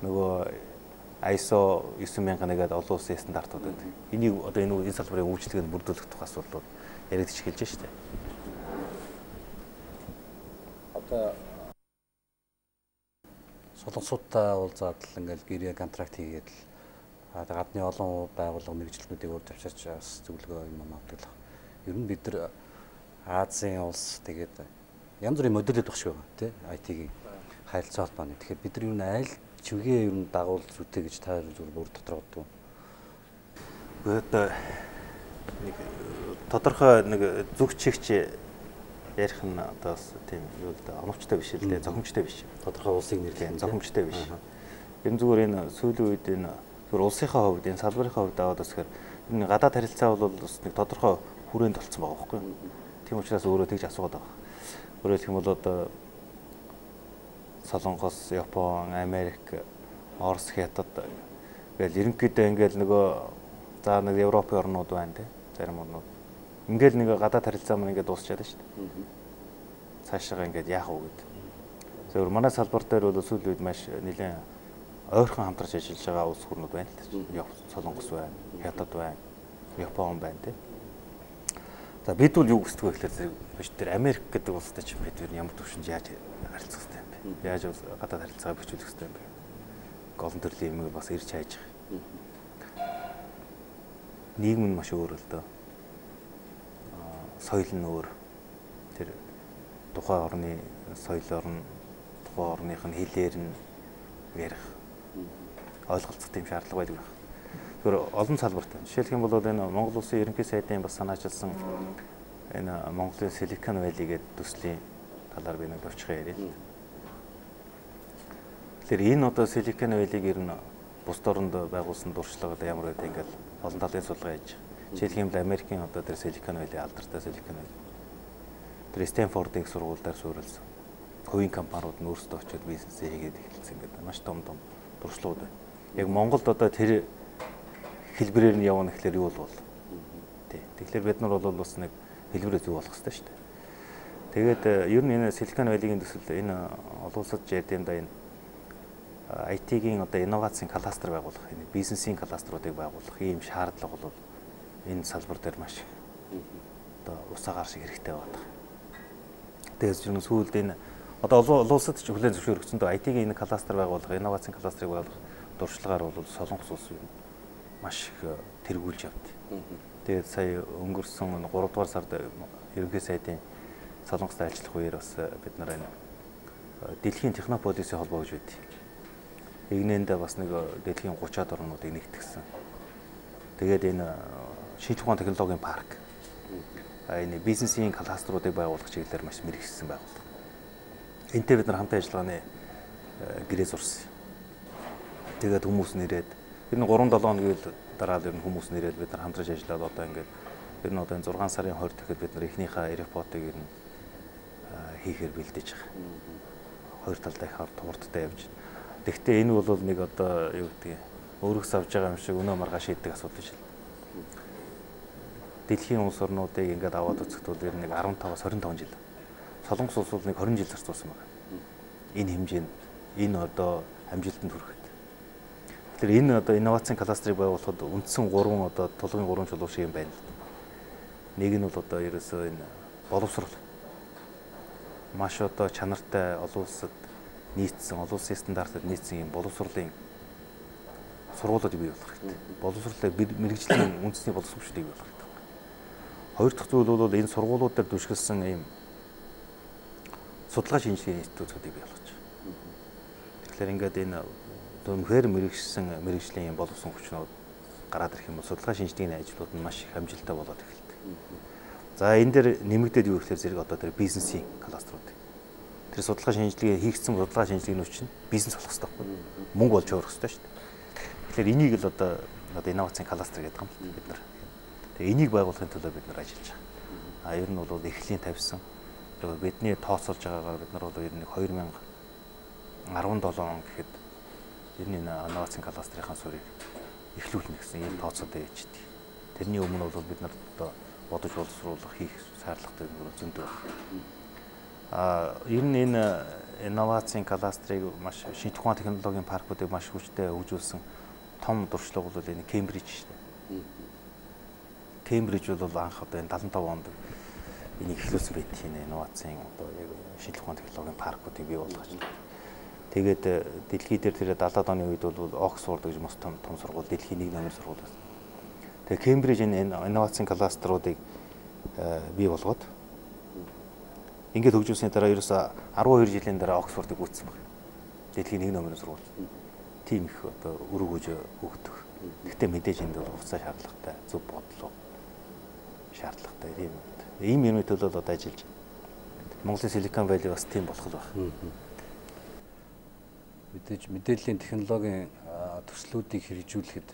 нөгөө ISO 9001-д олон улсын стандартууд байдаг. Энийг одоо энэ салбарын үйлчлэгэнд бүрдүүлэх тухай асуудлууд яригдчих эхэлж байна шүү дээ. Одоо солонгосуудтай уулзаад л ингээл гэрээ контракт хийгээд гадны олон байгууллага мэрэгчлүүдийг урд авчирч бас зөвлөгөө юм авдаг л. Ер нь бид нар Азийн улс тэгээд янз бүрийн модулүүд багш байгаа тий IT-ийн харилцаа холбооны. Тэгэхээр бид нар юу айл чиглэгээ ер нь дагуул зүйтэй гэж та зүгээр бүр дотор боддог. Одоо нэг тодорхой нэг зүг чигч ярих нь одоо тийм юу л да оновчтой биш л дээ, зохимжтой биш. Тодорхой улсыг нэрлэх зохимжтой биш. Ер нь зүгээр энэ сүүлийн үед энэ зүгээр улсынхаа хувьд энэ салбарынхаа хувьд аваад басхээр энэ гадаад харилцаа бол бас нэг тодорхой хүрээнд болцсон байгаа байхгүй юу? Тийм учраас өөрөө тэгж асуугаад байгаа. Өөрөөр хэлбэл одоо Солонгос, Япон, Америк, Орос, Хятад тэгэл ерөнхийдөө ингээл нөгөө за нэг Европын орнууд байна те. Зарим орнууд. Ингээл нэг гадаад харилцаа маань ингээд дуусчаад шүү дээ. Цаашаа ингээд яах вэ гэдэг. Зөвхөн манай салбар дээр бол сүүлийн үед маш нэлээд ойрхон хамтарч ажиллаж байгаа улс хурлууд байна л дээ. Солонгос байна, Хятад байна, Япон байна те. За бид бол юу хүсдэг вэ гэхээр биш тэр Америк гэдэг улстай ч бид ямар төвшөнд яаж харилцах хэрэгтэй юм бэ? Яаж гадаад харилцаагаа бичүүлэх хэрэгтэй юм бэ? Голон төрлийн юм бас ирж хайж байгаа. Нийгэм нь маш өөр л дөө. Соёл нь өөр. Тэр тухайн орны соёлоор нь тухайн орных нь хэлээр нь ярих ойлголцох тийм шаардлага байдаг байна. Тэгэхээр олон салбартай. Жишээлх юм бол энэ Монгол Улсын ерөнхий сайдын бас санаачилсан энэ Монголын Silicon Valley гэдэг төслийн талаар би нэг товчхон яриа л. Тэгэхээр энэ одоо Silicon Valley-г ер нь бусд оронд байгуулсан дуршлага одоо ямар байдаг ингээд олон талын судалгаа хийж. Жишээлх юм бол Америкийн одоо тэр Silicon Valley алдартай Silicon Valley. Тэр Стэнфордын сургуульдаар суурилсан. Хувийн компаниуд нь өөрсдөө очиод бизнесээ хийгээд эхэлсэн гэдэг маш том дуршлагууд байна. Яг Монголд одоо тэр хэлбэрээр нь явна гэхэлэр юу бол тий. Тэгэхээр бид нар бол бас нэг хэлбэрээ зөв болох хэрэгтэй шүү дээ. Тэгээд ер нь энэ Silicon Valley-гийн төсөл энэ олон улсад ярьд юм да энэ IT-гийн одоо инновацийн кластер байгуулах, энэ бизнесийн кластеруудыг байгуулах ийм шаардлага бол энэ салбар дээр маш одоо усаагаар шиг хэрэгтэй байдаг. Тэгээс ер нь сүүлд энэ одоо олон улсад ч хүлээн зөвшөөрөгдсөн дөө IT-гийн энэ кластер байгуулах, инновацийн кластерыг байгуулах дуршлагаар бол Солонгос улс юм маш их тэргүүлж явд. Тэгээд сая өнгөрсөн 3 дугаар сард ерөнхий сайдын Солонгостой ажиллах үеэр бас бид нар энэ дэлхийн технополисийн холбоо гэж байдаг. Игнэнд бас нэг дэлхийн 30-аад орнуудыг нэгтгэсэн. Тэгээд энэ шинжлэх ухааны технологийн парк энэ бизнесийн кластеруудыг байгуулах чиглэлээр маш мэргэжсэн байгууллага. Энтэй бид нар хамтан ажиллагааны гэрээ зурсан. Тэгээд хүмүүс нэрээд ер нь 3-7 хоногийн дараа л ер нь хүмүүс нэрээд бид нар хамтарч ажиллаад одоо ингээд ер нь одоо энэ 6 сарын 20 дахид бид нар эхнийхээ репортыг ер нь хийхээр бэлдэж байгаа. Хоёр талдаа их хурдтай явж. Тэгэхдээ энэ бол нэг одоо юу гэдгийг өөрөөс авж байгаа юм шиг өнөө маргаа шийддэг асуудал биш л. Дэлхийн улс орнуудыг ингээд аваад үзэхдээ ер нь нэг 15-аас 25 жил. Солонгос улс бол нэг 20 жил зарцуулсан байна. Энэ хэмжээнд энэ одоо амжилтанд хүрэхэд. Тэгэхээр энэ одоо инновацийн кластерыг байгуулахад үндсэн 3 одоо тулгын 3 чулуу шиг юм байна л. Нэг нь бол одоо ерөөсөө энэ боловсрол. Маш одоо чанартай олон улсад нийцсэн, олон улсын стандартад нийцсэн юм боловсролын сургуулиуд бий болох хэрэгтэй. Боловсролын мэрэгжлийн үндэсний боловсролчдыг бий болох хэрэгтэй. Хоёр дахь зүйл бол энэ сургуулиуд дээр дүшгэлсэн ийм судалгаа шинжилгээний институтуудыг бий болгож байна. Тэгэхээр ингээд энэ үнэхээр мэрэгжлийн боловсон хүчнүүд гараад ирэх юм бол судалгаа шинжилгээний ажлууд нь маш их амжилттай болоод эхэлдэг. За энэ дээр нэмэгдээд юу гэхээр зэрэг одоо тэр бизнесийн кластерууд. Тэр судалгаа шинжилгээ хийгдсэн судалгаа шинжилгээний хүч нь бизнес болох хэрэгтэй байхгүй. Мөнгө болж өөрөх хэрэгтэй шүү дээ. Тэгэхээр энийг л одоо инновацийн кластер гэдэг юм л бид нар. Тэгээ энийг байгуулахын төлөө бид нар ажиллаж байгаа. Ер нь бол эхлэлийн тавьсан. Тэгээ бидний тооцоолж байгаагаар бид нар бол ер нь 2017 он гэхэд ер нь инновацийн кластерын суурийг эхлүүлнэ гэсэн ийм тооцоотой яждаг. Тэрний өмнө бол бид нар одоо бодож боловсруулах хийх шаардлагатай зөндөө байна. Ер нь энэ инновацийн кластерыг маш шинжлэх ухааны технологийн паркуудыг маш хүчтэй хөгжүүлсэн том туршлага бол энэ Кембриж шүү дээ. Кембриж бол анх одоо энэ 75 онд энийг эхлүүлсэн байт энэ инновацийн одоо яг шинжлэх ухааны технологийн паркуудыг бий болгож. Тэгээд дэлхий дээр тэр 70-аад оны үед бол Оксфорд гэж маш том сургууль, дэлхийн 1 номер сургууль байсан. Тэгээд Кембриж энэ инновацийн кластеруудыг бий болгоод ингээд хөгжүүлсний дараа ерөөсө 12 жилийн дараа Оксфордыг гүйцсэн баг. Дэлхийн 1 номер сургууль. Тим их одоо өргөж өгдөг. Гэхдээ мэдээж энд бол хугацаа шаардлагатай, зөв бодлого шаардлагатай тийм. Ийм юмны төлөө одоо ажиллаж Монголын Silicon Valley бас тийм болох л байна. Мэдээж мэдээллийн технологийн төслүүдийг хэрэгжүүлэхэд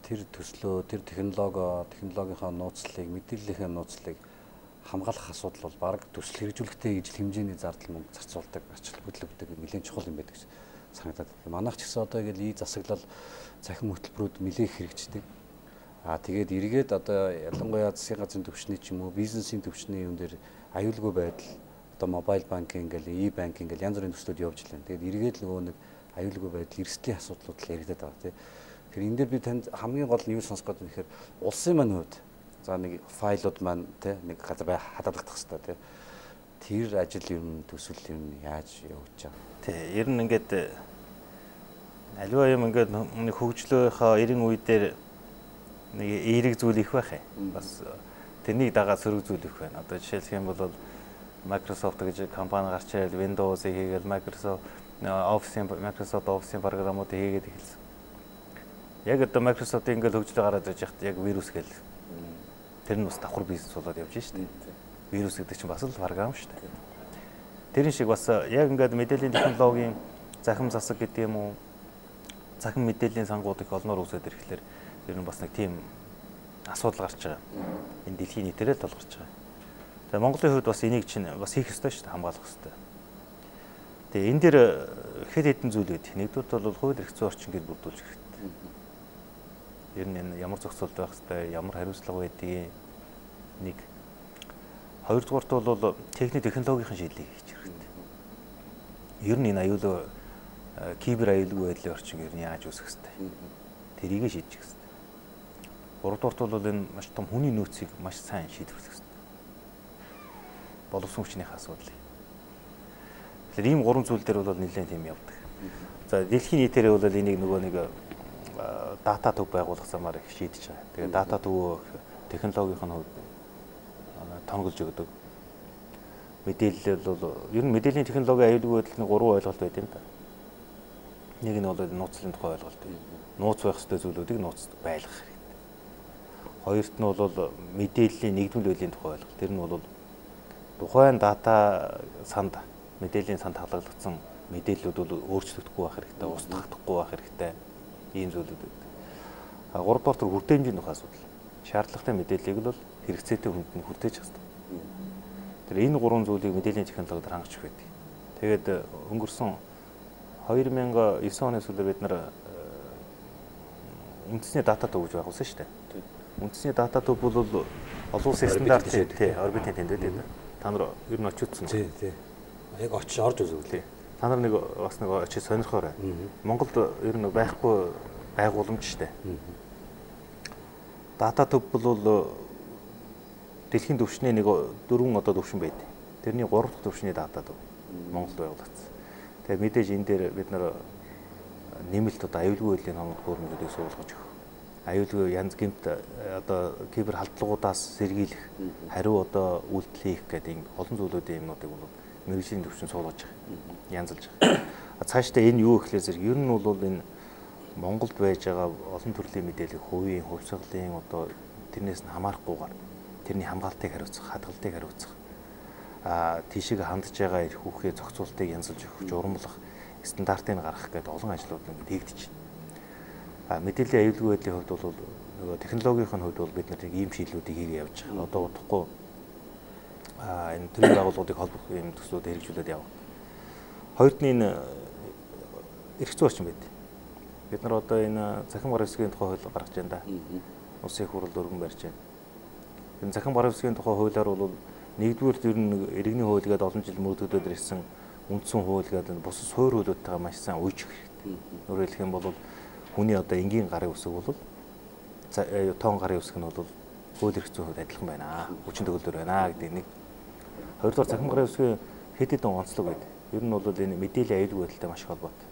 тэр төслөө, тэр технологийнхаа нууцлалыг, мэдээллийнхээ нууцлалыг хамгаалах асуудал бол баг төсөл хэрэгжүүлэхдээ ижил хэмжээний зардал мөнгө зарцуулдаг, ачлал хөдлөгдөг нэлээд чухал юм байдаг гэж санагдаад байна. Манайх ч гэсэн одоо ингээл ий засаглал цахим хөтөлбөрүүд нэлээд хэрэгждэг. Тэгээд эргээд одоо ялангуяа засгийн газрын төвчний ч юм уу, бизнесийн төвчний юм дээр аюулгүй байдал, одоо мобайл банкинг ингээл e-банкинг ингээл янз бүрийн төслүүд явж байна. Тэгээд эргээд нөгөө нэг аюулгүй байдал, эрсдлийн асуудлууд л яригдаад байгаа тийм. Тэгэхээр энэ дээр би танд хамгийн гол нь юу сонсох гэдэг вэ гэхээр улсын маань хувьд за нэг файлууд маань тийм нэг газар хадгалагдах хэрэгтэй тийм. Тэр ажил юм төсөл юм яаж явж байгаа. Тий, ер нь ингээд аливаа юм ингээд нэг хөгжлөөхөө 90 үе дээр нэг эерэг зүйл их байх юм. Бас тэрнийг дагаад сөрөг зүйл их байна. Одоо жишээлх юм бол Microsoft гэж компани гарч ирэл Windows-ыг хийгээл Microsoft Office-ийн програмуудыг хийгээд эхэлсэн. Яг одоо Microsoft-ийн ингээд хөгжлөө гараад ирж байхад яг вирус гэл тэр нь бас давхар бизнес болоод явж штэ. Вирус гэдэг чинь бас л програм штэ. Тэрэн шиг бас яг ингээд мэдээллийн технологийн захим засаг гэдэг юм уу? Захим мэдээллийн сангууд их олноор үсээд ирэхлээр ер нь бас нэг тийм асуудал гарч байгаа. Энэ дэлхийн нийтээрээ л толгарч байгаа. Тэгээ Монголын хувьд бас энийг чинь бас хийх ёстой шүү дээ, хамгаалах ёстой. Тэгээ энэ дээр хэд хэдэн зүйл байдаг. Нэгдүгээр бол хууль эрх зүйн орчин гэж бүрдүүлж хэрэгтэй. Ер нь энэ ямар зохицуулт байх ёстой, ямар хариуцлага байдгийг нэг. Хоёрдугаарт бол техник технологийн шийдлийг хийж хэрэгтэй. Ер нь энэ аюул кибер аюулгүй байдлын орчин ер нь яаж үүсэх ёстой. Тэрийг шийдчих ёстой. Гуравдугаарт бол энэ маш том хүний нөөцийг маш сайн шийдвэрлэх ёстой. Боловсон хүчнийх асуудлыг. Тэгэхээр ийм гурван зүйл дээр бол нэлээд тийм явдаг. За дэлхийн нийтээрээ бол энийг нөгөө нэг дата төв байгуулах замаар их шийдэж байгаа. Тэгээд дата төв технологийн хувьд тонголж өгдөг. Мэдээлэл бол ер нь мэдээллийн технологийн аюулгүй байдлын гурван ойлголт байд юм да. Нэг нь бол нууцлалын тухай ойлголт. Нууц байх ёстой зүйлүүдийг нууц байлгах хэрэгтэй. Хоёрт нь бол мэдээллийн нэгдмэл байдлын тухай ойлголт. Тэр нь бол тухайн дата санд мэдээллийн санд халагдсан мэдээллүүд бол өөрчлөгдөхгүй байх хэрэгтэй, устгахдаггүй байх хэрэгтэй. Ийм зүйлүүд байдаг. Гуравдугаар төр хүртээмжийн тухай асуудал. Шаардлагатай мэдээллийг бол хэрэгцээтэй хүнд нь хүртээж хэвчээ. Тэр энэ гурван зүйлийг мэдээллийн технологид хангаж өгөх байдаг. Тэгээд өнгөрсөн 2009 оны сүүлээр бид нар үндэсний дата төв гэж байгуулсан шүү дээ. Үндэсний дата төв бол олон улсын стандартын тий орбитын тэнд байдаг. Та нар ер нь очиудсан. Тий. Яг очиж орж үзвэл. Та нар нэг бас нэг очиж сонирхоорой. Монголд ер нь байхгүй байгууламж шүү дээ. Дата төв бол дэлхийн төвшний нэг дөрвөн одоо төвшин байдаг. Тэрний 3 дахь төвшний дата төв Монголд байгуулагдсан. Тэгээ мэдээж энэ дээр бид нар нэмэлт одоо аюулгүй байдлын хамт хөрөмжүүдийг суулгаж өгөх. Аюулгүй янз гэмт одоо кибер халдлагуудаас сэргийлэх, хариу одоо үйлдэл хийх гэдэг олон зүйлүүдийн юмнуудыг бол мэргэжлийн төвшин суулгаж байгаа. Янзалж байгаа. Цаашдаа энэ юу гэхлээр зэрэг ер нь бол энэ Монголд байж байгаа олон төрлийн мэдээлэл хувийн, хувьсгалын одоо тэрнээс нь хамаарахгүйгээр тэрний хамгаалтыг хариуцах, хадгалтыг хариуцах тийшээ хандж байгаа эрх үүхээ зохицуултыг янзалж өгөх, журамлах, стандартыг гаргах гэдэг олон ажлууд ингээд хийгдэж байна. Мэдээллийн аюулгүй байдлын хувьд бол нөгөө технологийн хувьд бол бид нэг ийм шийдлүүдийг хийгээ явж байгаа. Одоо удахгүй энэ төрийн байгууллагуудыг холбох юм төслүүд хэрэгжүүлээд явна. Хоёрт нь энэ эрх зүйн орчин байдаг. Бид нар одоо энэ захин бар хэвсгийн тухай хууль гаргаж байна да. Улсын их хурлд өргөн барьж байна. Энэ захин бар хэвсгийн тухай хуулиар бол Нэгдүгээр ер нь иргэний хууль гэдэг олон жил мөрдөгдөд ирсэн үндсэн хууль гэдэг бус суурь хуулиудтайгаа маш сайн уйжих хэрэгтэй. Өөрөөр хэлэх юм бол хүний одоо энгийн гарын үсэг бол тоон гарын үсэг нь бол хууль эрх зүйн хувьд адилхан байна. Хүчин төгөлдөр байна гэдэг нэг. Хоёрдугаар цахим гарын үсгийн хэд хэдэн онцлог байдаг. Ер нь бол энэ мэдээллийн аюулгүй байдалтай маш холбоотой.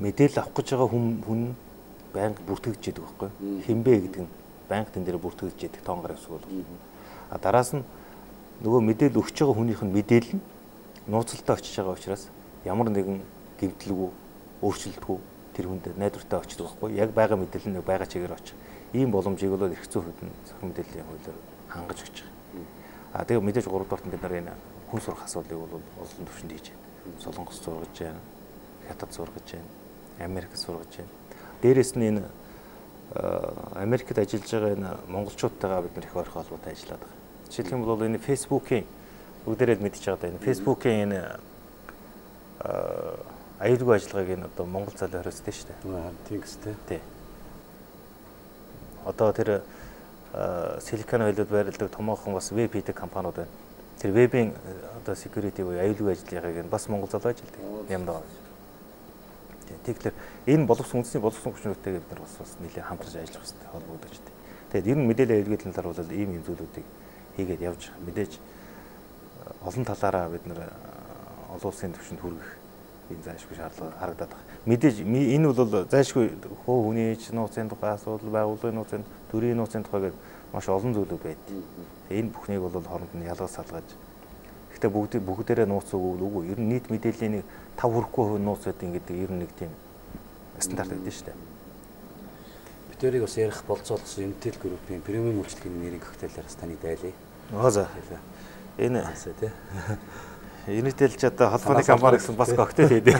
Мэдээлэл авах гэж байгаа хүн байнга бүртгэж яадаг байхгүй. Хинбэ гэдэг нь байнга тэн дээр бүртгэж яадаг тоон гарын үсэг бол. А дараас нь нөгөө мэдээлэл өгч байгаа хүнийх нь мэдээлэл нь нууцлалтаа очиж байгаа учраас ямар нэгэн гэмтэлгүй өөрчлөлтгүй тэр хүнд найдвартай очдог байхгүй. Яг байгаа мэдээлэл нь байгаа чигээр очих. Ийм боломжийг бол эрх зүйн хувьд нь зохион мэдээллийн хуулиар хангаж өгч байгаа. А тэгээ мэдээж 3 дугаарт бид нар энэ хүн сурах асуудлыг бол олон түвшинд хийж байна. Солонгос сургаж байна. Хятад сургаж байна. Америк сургаж байна. Дээрээс нь энэ Америкт ажиллаж байгаа энэ монголчуудтайгаа бид нар их ойрхон холбоотой ажилладаг. Жишээлх юм бол энэ Facebook-ийн бүгдээрээ мэдж байгаа энэ Facebook-ийн энэ аюулгүй ажиллагааг энэ одоо Монгол залуу хориоцсон шүү дээ. Тийм гэстэй. Тий. Одоо тэр Silicon Valley-д байрладаг томоохон бас веб хийдэг компаниуд байна. Тэр вебийн одоо security буюу аюулгүй ажиллагааг бас Монгол залуу ажилладаг. Ямдаа. Тэгэхээр энэ боловсон хүчнүүтэйгээ бид нар бас нэлээд хамтарч ажиллах хэрэгтэй холбогдож байна. Тэгээд ер нь мэдээлэл аюулгүй талаар бол ийм зүйлүүдийг хийгээд явж мэдээж олон талаараа бид нар олон улсын түвшинд хүргэх энэ зайлшгүй шаардлага харагдаад байна. Мэдээж энэ бол зайлшгүй хөө хүний нууцын тухай асуудал, байгууллагын нууцын, төрийн нууцын тухай гэдэг маш олон зүйлүүд байдаг. Энэ бүхнийг бол хооронд нь ялгаж салгаж. Гэхдээ бүгдээрээ нууц өгөөгүй. Ер нь нийт мэдээллийн 5 хүрэхгүй нууц байдаг гэдэг ер нь нэг тийм стандарт байдаг шүү дээ. Бид тэрийг бас ярих болцоолсон Intel Group-ийн премиум үйлчлэгийн нэрийг өгтөлээр бас таныг дайлаа. За. Энэ тий. Intel ч одоо холбооны компани гэсэн бас коктейл хийдэг.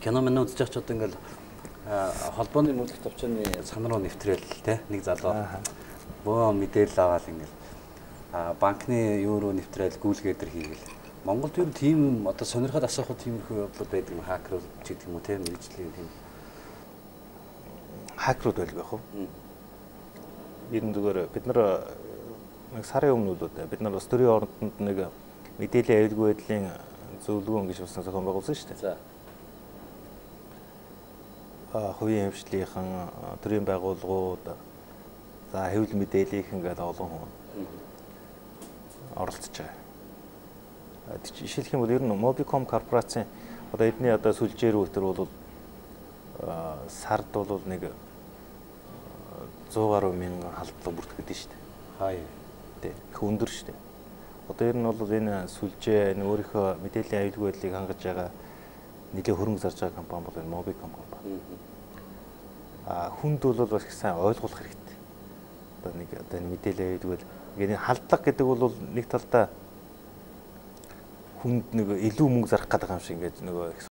Кино мань үзэж байгаа ч одоо ингээл холбооны мөрдөх төвчний сан руу нэвтрээл те нэг залуу бөө мэдээлэл аваад ингээл банкны юу руу нэвтрээл гүйлгээд төр хийгээл. Монголд юу тийм одоо сонирхол асуухад тиймэрхүү явдлууд байдаг юм хакерууд ч гэдэг юм уу те мэрэгжлийн тийм хакерууд байлгүй яах вэ? Ер нь зүгээр бид нар нэг сарын өмнө бид нар бас төрийн ордонд нэг мэдээллийн аюулгүй байдлын зөвлөгөөн гэж болсон зохион байгуулсан шүү дээ. За. Хувийн хэмжлийнхэн төрийн байгууллагууд за хэвлэл мэдээллийнхэн гэдэг олон хүн оролцож байгаа. Жишээлх юм бол ер нь Mobicom корпорацийн одоо эдний одоо сүлжээр өтер бол сард бол нэг 100 гаруй мянган халдлага бүртгэдэг шүү дээ. Хаяа. Тий. Их өндөр шүү дээ. Одоо ер нь бол энэ сүлжээ өөрийнхөө мэдээллийн аюулгүй байдлыг хангаж байгаа нэлээд хөрөнгө зарж байгаа компани бол энэ Mobicom компани. Хүнд бол бас их сайн ойлгуулах хэрэгтэй. Одоо энэ мэдээлэл аюулгүй байдлыг энэ халдлага гэдэг бол нэг талдаа хүнд нэг илүү мөнгө зарах гэдэг юм шиг ингээд нөгөө